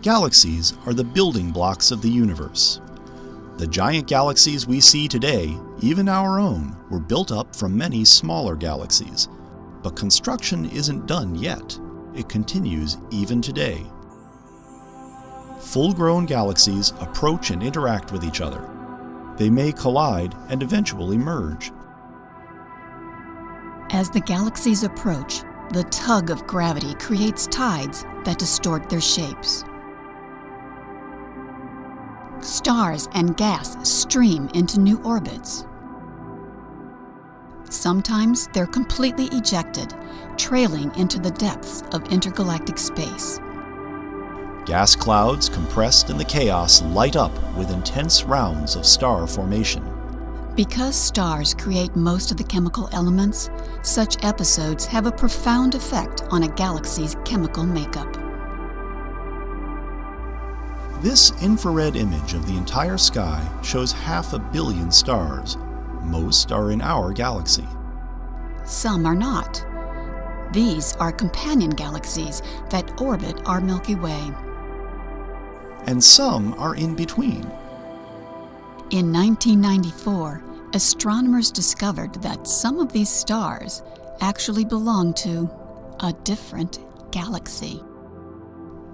Galaxies are the building blocks of the universe. The giant galaxies we see today, even our own, were built up from many smaller galaxies. But construction isn't done yet. It continues even today. Full-grown galaxies approach and interact with each other. They may collide and eventually merge. As the galaxies approach, the tug of gravity creates tides that distort their shapes. Stars and gas stream into new orbits. Sometimes they're completely ejected, trailing into the depths of intergalactic space. Gas clouds compressed in the chaos light up with intense rounds of star formation. Because stars create most of the chemical elements, such episodes have a profound effect on a galaxy's chemical makeup. This infrared image of the entire sky shows 500 million stars. Most are in our galaxy. Some are not. These are companion galaxies that orbit our Milky Way. And some are in between. In 1994, astronomers discovered that some of these stars actually belong to a different galaxy.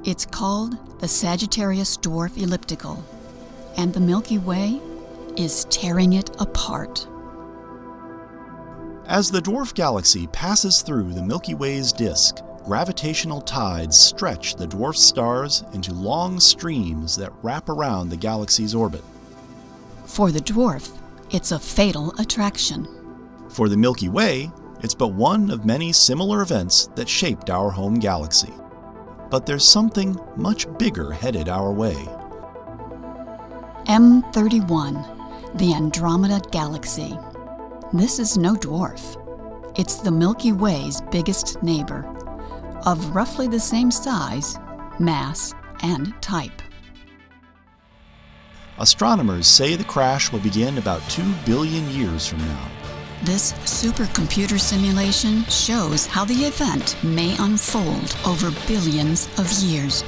It's called the Sagittarius Dwarf Elliptical, and the Milky Way is tearing it apart. As the dwarf galaxy passes through the Milky Way's disk, gravitational tides stretch the dwarf stars into long streams that wrap around the galaxy's orbit. For the dwarf, it's a fatal attraction. For the Milky Way, it's but one of many similar events that shaped our home galaxy. But there's something much bigger headed our way. M31, the Andromeda Galaxy. This is no dwarf. It's the Milky Way's biggest neighbor, of roughly the same size, mass, and type. Astronomers say the crash will begin about 2 billion years from now. This supercomputer simulation shows how the event may unfold over billions of years.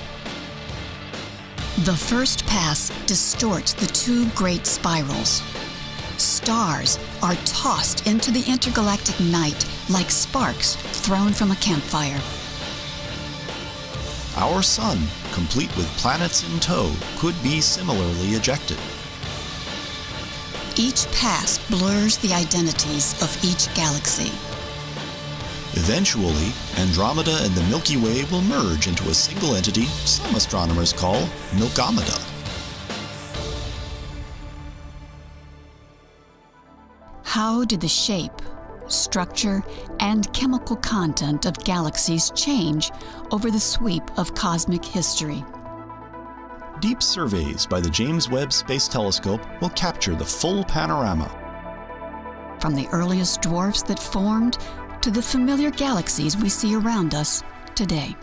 The first pass distorts the two great spirals. Stars are tossed into the intergalactic night like sparks thrown from a campfire. Our Sun, complete with planets in tow, could be similarly ejected. Each pass blurs the identities of each galaxy. Eventually, Andromeda and the Milky Way will merge into a single entity some astronomers call Milkomeda. How did the shape, structure, and chemical content of galaxies change over the sweep of cosmic history? Deep surveys by the James Webb Space Telescope will capture the full panorama. From the earliest dwarfs that formed to the familiar galaxies we see around us today.